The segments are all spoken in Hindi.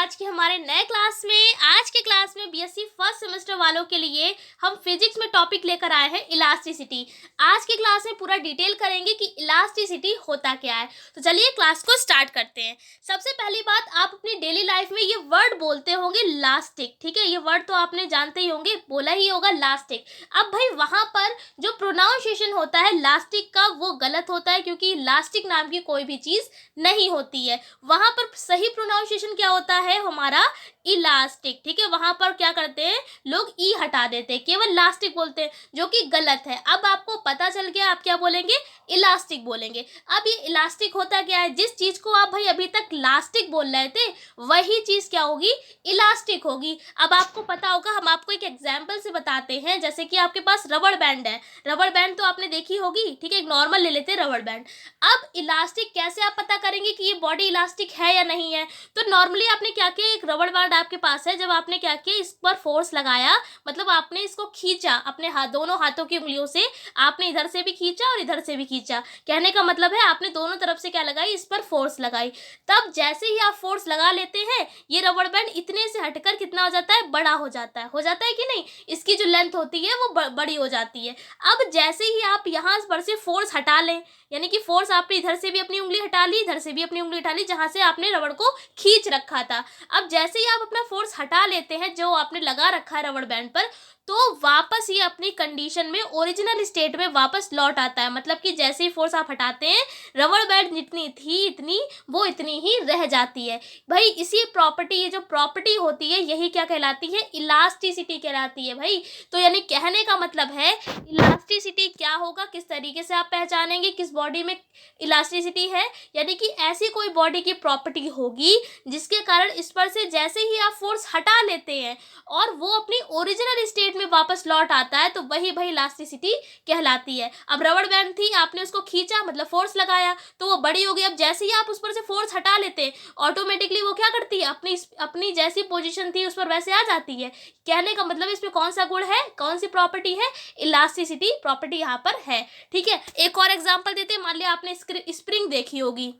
आज के हमारे नए क्लास में। आज के क्लास में बीएससी फर्स्ट सेमेस्टर वालों के लिए हम फिजिक्स में टॉपिक लेकर आए हैं इलास्टिसिटी। आज के क्लास में पूरा डिटेल करेंगे कि इलास्टिसिटी होता क्या है। तो चलिए क्लास को स्टार्ट करते हैं। सबसे पहली बात, आप अपनी डेली लाइफ में ये वर्ड बोलते होंगे लास्टिक, ठीक है। ये वर्ड तो आपने जानते ही होंगे, बोला ही होगा लास्टिक। अब भाई वहाँ पर जो प्रोनाउंसिएशन होता है लास्टिक का वो गलत होता है, क्योंकि लास्टिक नाम की कोई भी चीज़ नहीं होती है। वहाँ पर सही प्रोनाउंसिएशन क्या होता है हमारा, इलास्टिक, ठीक है। वहां पर क्या करते हैं लोग ई हटा देते हैं, केवल लास्टिक बोलते हैं, जो कि गलत है। अब आपको पता चल गया, आप क्या बोलेंगे, इलास्टिक बोलेंगे। अब ये इलास्टिक होता क्या है, जिस चीज को आप भाई अभी तक लास्टिक बोल रहे थे वही चीज क्या होगी, इलास्टिक होगी। अब आपको पता होगा, हम आपको एक एग्जाम्पल से बताते हैं। जैसे कि आपके पास रबड़ बैंड है, रबड़ बैंड तो आपने देखी होगी, ठीक है। एक नॉर्मल ले लेते हैं रबड़ बैंड। अब इलास्टिक कैसे आप पता करेंगे कि ये बॉडी इलास्टिक है या नहीं है। तो नॉर्मली आपने क्या किया, एक रबड़ बैंड आपके पास है, जब आपने क्या किया, इस पर फोर्स लगाया, मतलब आपने इसको खींचा अपने दोनों हाथों की उंगलियों से, आपने इधर से भी खींचा और इधर से भी खींचा। कहने का मतलब है आपने दोनों तरफ से क्या लगाई, इस पर फोर्स लगाई। तब जैसे ही आप फोर्स लगा लेते हैं, ये रबड़ बैंड इतने से हटकर कितना हो जाता है, बड़ा हो जाता है। हो जाता है कि नहीं, इसकी जो लेंथ होती है वो बड़ी हो जाती है। अब जैसे ही आप यहाँ पर से फोर्स हटा लें, यानी कि फोर्स आपने इधर से भी अपनी उंगली हटा ली, इधर से भी अपनी उंगली हटा ली, जहां से आपने रबड़ को खींच रखा था। अब जैसे ही आप अपना फोर्स हटा लेते हैं जो आपने लगा रखा है रबड़ बैंड पर, तो वापस ये अपनी कंडीशन में, ओरिजिनल स्टेट में वापस लौट आता है। मतलब कि जैसे ही फोर्स आप हटाते हैं, रबड़ बैंड जितनी थी इतनी वो इतनी ही रह जाती है। भाई इसी प्रॉपर्टी, ये जो प्रॉपर्टी होती है यही क्या कहलाती है, इलास्टिसिटी कहलाती है भाई। तो यानी कहने का मतलब है इलास्टिसिटी क्या होगा, किस तरीके से आप पहचानेंगे किस बॉडी में इलास्टिसिटी है। यानी कि ऐसी कोई बॉडी की प्रॉपर्टी होगी जिसके कारण इस पर से जैसे ही आप फोर्स हटा लेते हैं और वो अपनी ओरिजिनल स्टेट में वापस लौट आता है, तो वही भाई इलास्टिसिटी कहलाती है। अब रबड़ बैंड थी, आपने उसको खींचा, मतलब फोर्स लगाया, तो वो बड़ी हो गई। अब जैसे ही आप उस पर से फोर्स हटा लेते हैं, ऑटोमेटिकली वो क्या करती है, अपनी जैसी पोजीशन थी उस पर वैसे आ जाती है। कहने का मतलब इसमें कौन सा गुण है, कौन सी प्रॉपर्टी है, इलास्टिसिटी प्रॉपर्टी यहाँ पर है, ठीक है। एक और एग्जाम्पल देते हैं। मान लिया आपने स्प्रिंग देखी होगी।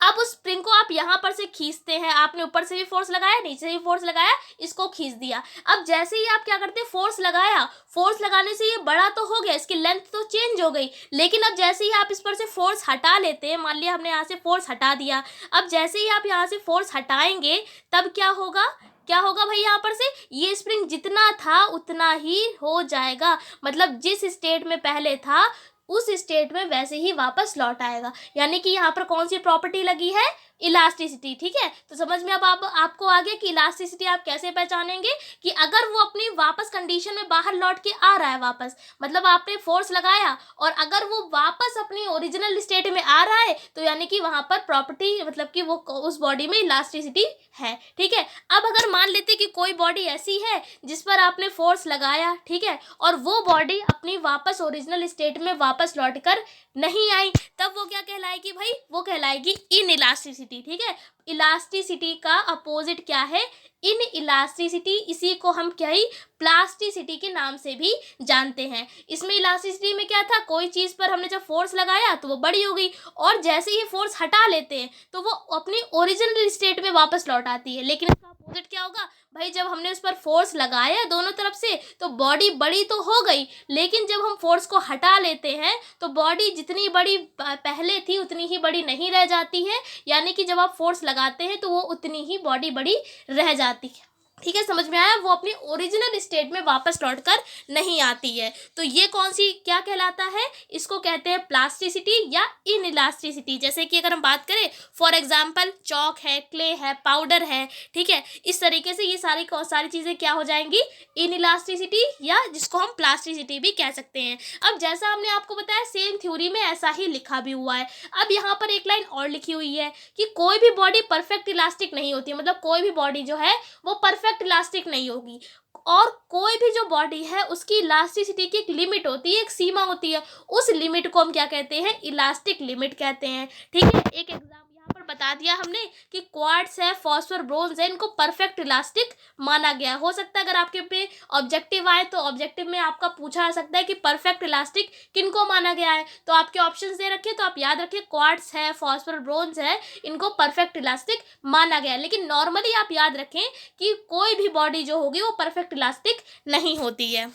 अब उस स्प्रिंग को आप यहाँ पर से खींचते हैं, आपने ऊपर से भी फोर्स लगाया, नीचे भी फोर्स लगाया, इसको खींच दिया। अब जैसे ही आप क्या करते हैं, फोर्स लगाया, फोर्स लगाने से ये बड़ा तो हो गया, इसकी लेंथ तो चेंज हो गई, लेकिन अब जैसे ही आप इस पर से फोर्स हटा लेते हैं, मान लिया हमने यहाँ से फोर्स हटा दिया, अब जैसे ही आप यहाँ से फोर्स हटाएंगे तब क्या होगा, क्या होगा भाई, यहाँ पर से ये स्प्रिंग जितना था उतना ही हो जाएगा। मतलब जिस स्टेट में पहले था उस स्टेट में वैसे ही वापस लौट आएगा। यानी कि यहाँ पर कौन सी प्रॉपर्टी लगी है, इलास्टिसिटी, ठीक है। तो समझ में अब आपको आ गया कि इलास्टिसिटी आप कैसे पहचानेंगे, कि अगर वो अपनी वापस कंडीशन में बाहर लौट के आ रहा है वापस, मतलब आपने फोर्स लगाया और अगर वो वापस अपनी ओरिजिनल स्टेट में आ रहा है, तो यानी कि वहां पर प्रॉपर्टी, मतलब कि वो उस बॉडी में इलास्टिसिटी है, ठीक है। अब अगर मान लेते कि कोई बॉडी ऐसी है जिस पर आपने फोर्स लगाया, ठीक है, और वो बॉडी अपनी वापस ओरिजिनल स्टेट में वापस लौट कर नहीं आई, तब वो क्या कहलाएगी भाई, वो कहलाएगी इन इलास्टिसिटी, ठीक है। इलास्टिसिटी का अपोजिट क्या है, इन इलास्टिसिटी। इसी को हम क्या ही प्लास्टिसिटी के नाम से भी जानते हैं। इसमें इलास्टिसिटी में क्या था, कोई चीज़ पर हमने जब फोर्स लगाया तो वो बड़ी हो गई, और जैसे ही फोर्स हटा लेते हैं तो वो अपनी ओरिजिनल स्टेट में वापस लौट आती है। लेकिन इसका अपोजिट क्या होगा भाई, जब हमने उस पर फोर्स लगाया दोनों तरफ से तो बॉडी बड़ी तो हो गई, लेकिन जब हम फोर्स को हटा लेते हैं तो बॉडी जितनी बड़ी पहले थी उतनी ही बड़ी नहीं रह जाती है। यानी कि जब आप फोर्स लगाते हैं तो वो उतनी ही बॉडी बड़ी रह जाती है, ठीक है। समझ में आया, वो अपनी ओरिजिनल स्टेट में वापस लौटकर नहीं आती है। तो ये कौन सी क्या कहलाता है, इसको कहते हैं प्लास्टिसिटी या इनइलास्टिसिटी। जैसे कि अगर हम बात करें, फॉर एग्जांपल चौक है, क्ले है, पाउडर है, ठीक है, इस तरीके से ये सारी चीज़ें क्या हो जाएंगी, इनइलास्टिसिटी, या जिसको हम प्लास्टिसिटी भी कह सकते हैं। अब जैसा हमने आपको बताया, सेम थ्योरी में ऐसा ही लिखा भी हुआ है। अब यहाँ पर एक लाइन और लिखी हुई है कि कोई भी बॉडी परफेक्ट इलास्टिक नहीं होती, मतलब कोई भी बॉडी जो है वो परफेक्ट इलास्टिक नहीं होगी, और कोई भी जो बॉडी है उसकी इलास्टिसिटी की एक लिमिट होती है, एक सीमा होती है। उस लिमिट को हम क्या कहते हैं, इलास्टिक लिमिट कहते हैं, ठीक है। एक एग्जाम यहाँ पर बता बता दिया हमने कि क्वार्ट्ज है, फॉस्फोर, ब्रोंज है, इनको परफेक्ट इलास्टिक माना गया है। हो सकता है अगर आपके पे ऑब्जेक्टिव आए तो ऑब्जेक्टिव में आपका पूछा जा सकता है कि परफेक्ट इलास्टिक किनको माना गया है, तो आपके ऑप्शंस दे रखे, तो आप याद रखिए क्वार्ट्ज है, फॉस्फोर, ब्रोंज है, इनको परफेक्ट इलास्टिक माना गया है। लेकिन नॉर्मली आप याद रखें कि कोई भी बॉडी जो होगी वो परफेक्ट इलास्टिक नहीं होती है।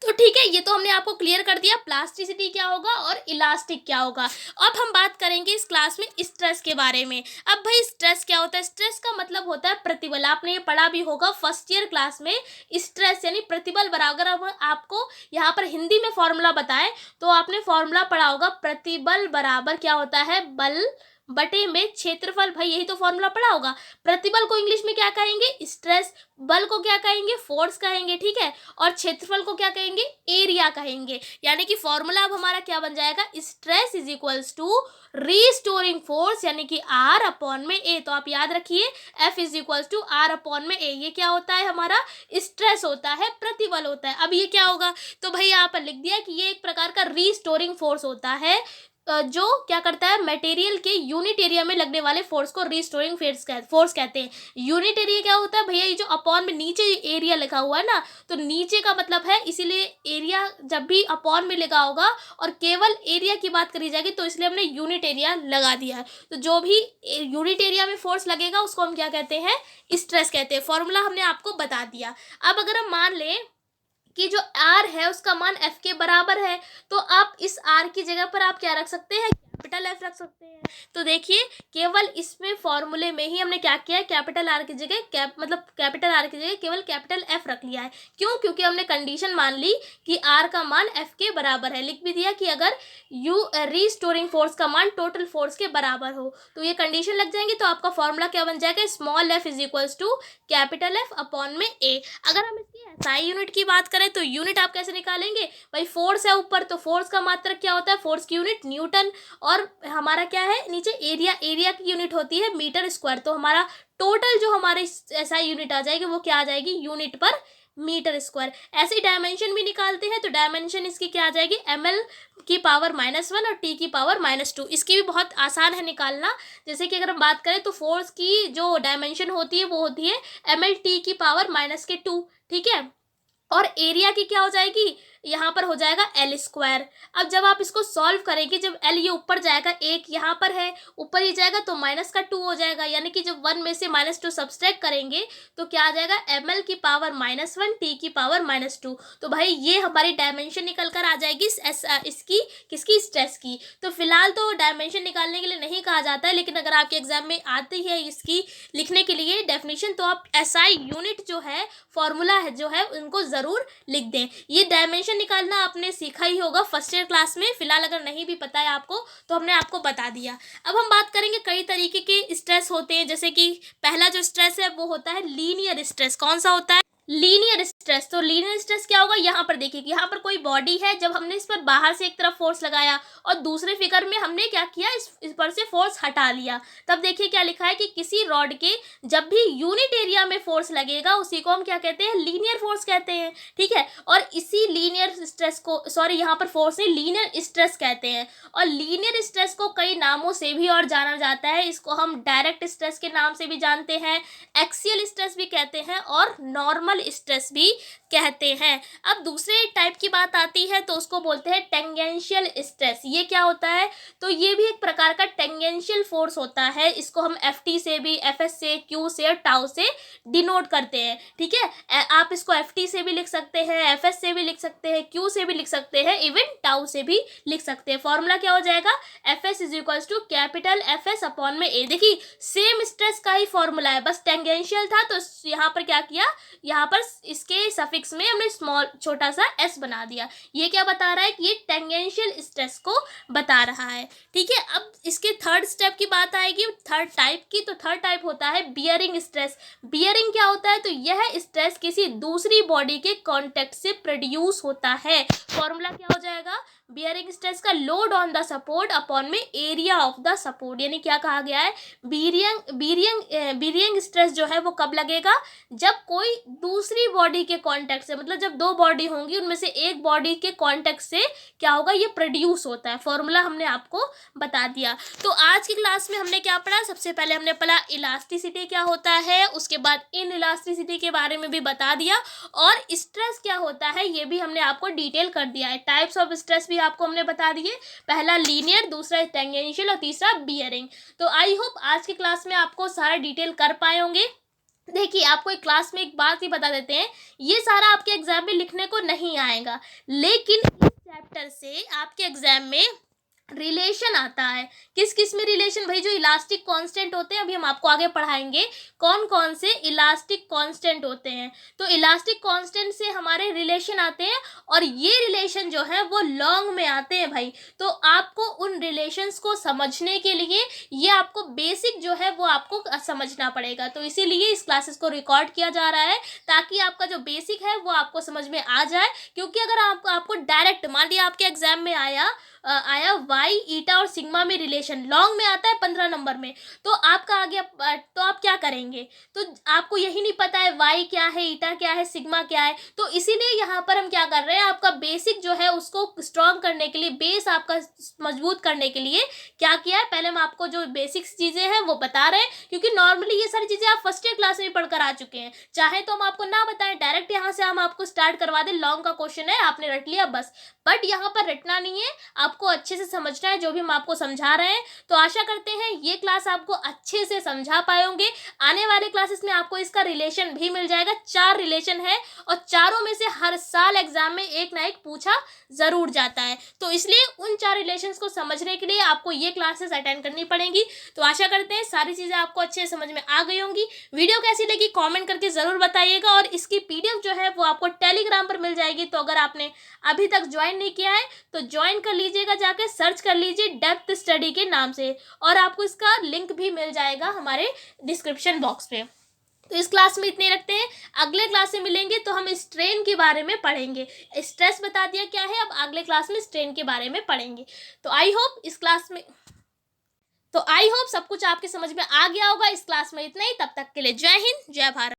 तो ठीक है, ये तो हमने आपको क्लियर कर दिया प्लास्टिसिटी क्या होगा और इलास्टिक क्या होगा। अब हम बात करेंगे इस क्लास में स्ट्रेस के बारे में। अब भाई स्ट्रेस क्या होता है? स्ट्रेस का मतलब होता है प्रतिबल। आपने ये पढ़ा भी होगा फर्स्ट ईयर क्लास में। स्ट्रेस यानी प्रतिबल बराबर, अब आपको यहाँ पर हिंदी में फॉर्मूला बताएं तो आपने फॉर्मूला पढ़ा होगा, प्रतिबल बराबर क्या होता है? बल बटे में क्षेत्रफल। भाई यही तो फॉर्मूला पढ़ा होगा। प्रतिबल को इंग्लिश में क्या कहेंगे? स्ट्रेस। बल को क्या कहेंगे? फोर्स कहेंगे, ठीक है। और क्षेत्रफल को क्या कहेंगे? एरिया कहेंगे। यानी कि फॉर्मूला अब हमारा क्या बन जाएगा? Stress is equals to restoring force यानी कि आर अपॉन में ए। तो आप याद रखिए F is equals to R upon में ए। ये क्या होता है? हमारा स्ट्रेस होता है, प्रतिबल होता है। अब ये क्या होगा? तो भाई यहाँ पर लिख दिया कि ये एक प्रकार का रीस्टोरिंग फोर्स होता है, जो क्या करता है? मटेरियल के यूनिट एरिया में लगने वाले फोर्स को रीस्टोरिंग फोर्स कहते हैं। यूनिट एरिया क्या होता है भैया? ये जो अपॉन में नीचे एरिया लिखा हुआ है ना, तो नीचे का मतलब है, इसीलिए एरिया जब भी अपॉन में लिखा होगा और केवल एरिया की बात करी जाएगी तो इसलिए हमने यूनिट एरिया लगा दिया है। तो जो भी यूनिट एरिया में फोर्स लगेगा उसको हम क्या कहते हैं? स्ट्रेस कहते हैं। फॉर्मूला हमने आपको बता दिया। अब अगर हम मान लें कि जो R है उसका मान F के बराबर है, तो आप इस R की जगह पर आप क्या रख सकते हैं? कैपिटल F रख सकते हैं। तो देखिए केवल इसमें फॉर्मूले में ही हमने क्या किया है? कैपिटल R की जगह कैपिटल R की जगह केवल कैपिटल F रख लिया है। क्यों? क्योंकि हमने कंडीशन मान ली कि R का मान F के बराबर है। लिख भी दिया कि अगर रीस्टोरिंग फोर्स का मान टोटल फोर्स के बराबर हो, तो ये कंडीशन लग जाएंगे। तो आपका फॉर्मूला क्या बन जाएगा? Small f is equals to capital F upon में A। अगर हम इसकी SI यूनिट की बात करें तो यूनिट आप कैसे निकालेंगे? भाई फोर्स है ऊपर, तो फोर्स का मात्रक क्या होता है? फोर्स की यूनिट न्यूटन, और हमारा क्या है नीचे? एरिया की यूनिट होती है मीटर स्क्वायर। तो हमारा टोटल जो हमारे SI यूनिट आ जाएगी वो क्या आ जाएगी? यूनिट पर मीटर स्क्वायर। ऐसे ही डायमेंशन भी निकालते हैं, तो डायमेंशन इसकी क्या आ जाएगी? ml की पावर -1 और t की पावर -2। इसकी भी बहुत आसान है निकालना। जैसे कि अगर हम बात करें तो फोर्स की जो डायमेंशन होती है वो होती है ml t की पावर -2, ठीक है। और एरिया की क्या हो जाएगी? यहाँ पर हो जाएगा L स्क्वायर। अब जब आप इसको सॉल्व करेंगे, जब L ये ऊपर जाएगा, एक यहाँ पर है, ऊपर ही जाएगा तो -2 हो जाएगा। यानी कि जब 1 में से -2 सब्सट्रैक्ट करेंगे तो क्या आ जाएगा? ml की पावर -1 t की पावर -2। तो भाई ये हमारी डायमेंशन निकल कर आ जाएगी इसकी किसकी? स्ट्रेस की। तो फिलहाल तो डायमेंशन निकालने के लिए नहीं कहा जाता है, लेकिन अगर आपके एग्जाम में आती है इसकी लिखने के लिए डेफिनेशन, तो आप SI यूनिट जो है, फॉर्मूला है जो है, उनको ज़रूर लिख दें। ये डायमेंशन निकालना आपने सीखा ही होगा फर्स्ट ईयर क्लास में। फिलहाल अगर नहीं भी पता है आपको तो हमने आपको बता दिया। अब हम बात करेंगे, कई तरीके के स्ट्रेस होते हैं। जैसे कि पहला जो स्ट्रेस है वो होता है लीनियर स्ट्रेस। कौन सा होता है? Linear stress. तो लीनियर स्ट्रेस क्या होगा? यहाँ पर देखिए, यहाँ पर कोई बॉडी है, जब हमने इस पर बाहर से एक तरफ फोर्स लगाया और दूसरे फिगर में हमने क्या किया? इस पर से फोर्स हटा लिया, तब देखिए क्या लिखा है कि किसी रॉड के जब भी यूनिट एरिया में फोर्स लगेगा उसी को हम क्या कहते हैं? लीनियर फोर्स कहते हैं, ठीक है। और इसी लीनियर स्ट्रेस को, सॉरी यहाँ पर फोर्स नहीं, लीनियर स्ट्रेस कहते हैं। और लीनियर स्ट्रेस को कई नामों से भी और जाना जाता है। इसको हम डायरेक्ट स्ट्रेस के नाम से भी जानते हैं, एक्सियल स्ट्रेस भी कहते हैं, और नॉर्मल स्ट्रेस भी कहते हैं। अब दूसरे टाइप की बात आती है तो उसको बोलते हैं टेंजेंशियल स्ट्रेस। ये क्या होता है? तो ये भी एक प्रकार का टेंजेंशियल फोर्स होता है। इसको हम FT से भी, FS से, Q से और टाउ से डिनोट करते हैं, ठीक है। आप इसको FT से भी लिख सकते हैं, FS से भी लिख सकते हैं, Q से भी लिख सकते हैं, इवन टाउ से भी लिख सकते हैं। फॉर्मूला क्या हो जाएगा? FS is equals to capital FS upon में A। देखिए सेम स्ट्रेस का ही फॉर्मूला है, बस टेंजेंशियल था तो यहाँ पर क्या किया? यहाँ पर इसके सफिक्स में हमने स्मॉल छोटा सा s बना दिया। ये क्या बता रहा है? कि ये टेंजेंशियल स्ट्रेस को बता रहा है, ठीक है। अब इसके थर्ड स्टेप की बात आएगी, थर्ड टाइप की। तो थर्ड टाइप होता है बियरिंग स्ट्रेस। बियरिंग क्या होता है? तो यह स्ट्रेस किसी दूसरी बॉडी के कांटेक्ट से प्रोड्यूस होता है। फॉर्मूला क्या हो जाएगा? बियरिंग स्ट्रेस का load on the support upon में एरिया ऑफ द सपोर्ट, यानी क्या कहा गया है, बियरिंग स्ट्रेस जो है वो कब लगेगा, जब कोई दूसरी बॉडी के कांटेक्ट से, मतलब जब दो बॉडी होंगी उनमें से एक बॉडी के कांटेक्ट से क्या होगा, ये प्रोड्यूस होता है। फॉर्मूला हमने आपको बता दिया। तो आज की क्लास में हमने क्या पढ़ा, सबसे पहले हमने पढ़ा इलास्टिसिटी क्या होता है, उसके बाद इन इलास्टिसिटी के बारे में भी बता दिया, और स्ट्रेस क्या होता है ये भी हमने आपको डिटेल कर दिया है। टाइप्स ऑफ स्ट्रेस भी आपको हमने बता दिए, पहला लीनियर, दूसरा टेंजेंशियल और तीसरा बियरिंग। तो आई होप आज की क्लास में आपको सारा डिटेल कर पाए होंगे। देखिए, आपको एक क्लास में एक बात ही बता देते हैं, ये सारा आपके एग्जाम में लिखने को नहीं आएगा, लेकिन इस चैप्टर से आपके एग्जाम में रिलेशन आता है। किस किस में रिलेशन, भाई जो इलास्टिक कांस्टेंट होते हैं, अभी हम आपको आगे पढ़ाएंगे कौन कौन से इलास्टिक कांस्टेंट होते हैं। तो इलास्टिक कांस्टेंट से हमारे रिलेशन आते हैं, और ये रिलेशन जो है वो लॉन्ग में आते हैं भाई। तो आपको उन रिलेशंस को समझने के लिए ये आपको बेसिक जो है वो आपको समझना पड़ेगा। तो इसीलिए इस क्लासेस को रिकॉर्ड किया जा रहा है, ताकि आपका जो बेसिक है वो आपको समझ में आ जाए। क्योंकि अगर आपको डायरेक्ट मान लिया आपके एग्जाम में आया वाई, ईटा और सिग्मा में रिलेशन लॉन्ग में आता है 15 नंबर में, तो आपका आ गया, तो आप क्या करेंगे, तो आपको यही नहीं पता है वाई क्या है, ईटा क्या है, सिग्मा क्या है। तो इसीलिए यहाँ पर हम क्या कर रहे हैं, आपका बेसिक जो है उसको स्ट्रॉन्ग करने के लिए, बेस आपका मजबूत करने के लिए क्या किया है, पहले हम आपको जो बेसिक चीज़ें हैं वो बता रहे हैं। क्योंकि नॉर्मली ये सारी चीज़ें आप फर्स्ट ईयर क्लास में पढ़कर आ चुके हैं, चाहे तो हम आपको ना बताएं, डायरेक्ट यहाँ से हम आपको स्टार्ट करवा दें, लॉन्ग का क्वेश्चन है आपने रट लिया बस, बट यहाँ पर रटना नहीं है, आपको अच्छे से समझना है जो भी हम आपको समझा रहे हैं। तो आशा करते हैं ये क्लास आपको अच्छे से समझा पाए होंगे। आने वाले क्लासेस में आपको इसका रिलेशन भी मिल जाएगा, 4 रिलेशन है, और चारों में से हर साल एग्जाम में एक ना एक पूछा जरूर जाता है। तो इसलिए उन 4 रिलेशंस को समझने के लिए आपको ये क्लासेस अटेंड करनी पड़ेंगी। तो आशा करते हैं सारी चीज़ें आपको अच्छे से समझ में आ गई होंगी। वीडियो कैसी लगी कॉमेंट करके ज़रूर बताइएगा, और इसकी PDF जो है वो आपको टेलीग्राम पर मिल जाएगी। तो अगर आपने अभी तक ज्वाइन नहीं किया है तो ज्वाइन कर लीजिएगा, जाके सर्च कर लीजिए डेप्थ स्टडी के नाम से, और आपको इसका लिंक भी मिल जाएगा हमारे डिस्क्रिप्शन बॉक्स पे। तो इस क्लास में इतने रखते हैं, अगले क्लास में मिलेंगे तो हम स्ट्रेन के बारे में पढ़ेंगे। स्ट्रेस बता दिया क्या है, अब अगले क्लास में स्ट्रेन के बारे में पढ़ेंगे। तो आई होप सब कुछ आपके समझ में आ गया होगा। इस क्लास में इतना ही, तब तक के लिए जय हिंद, जय भारत।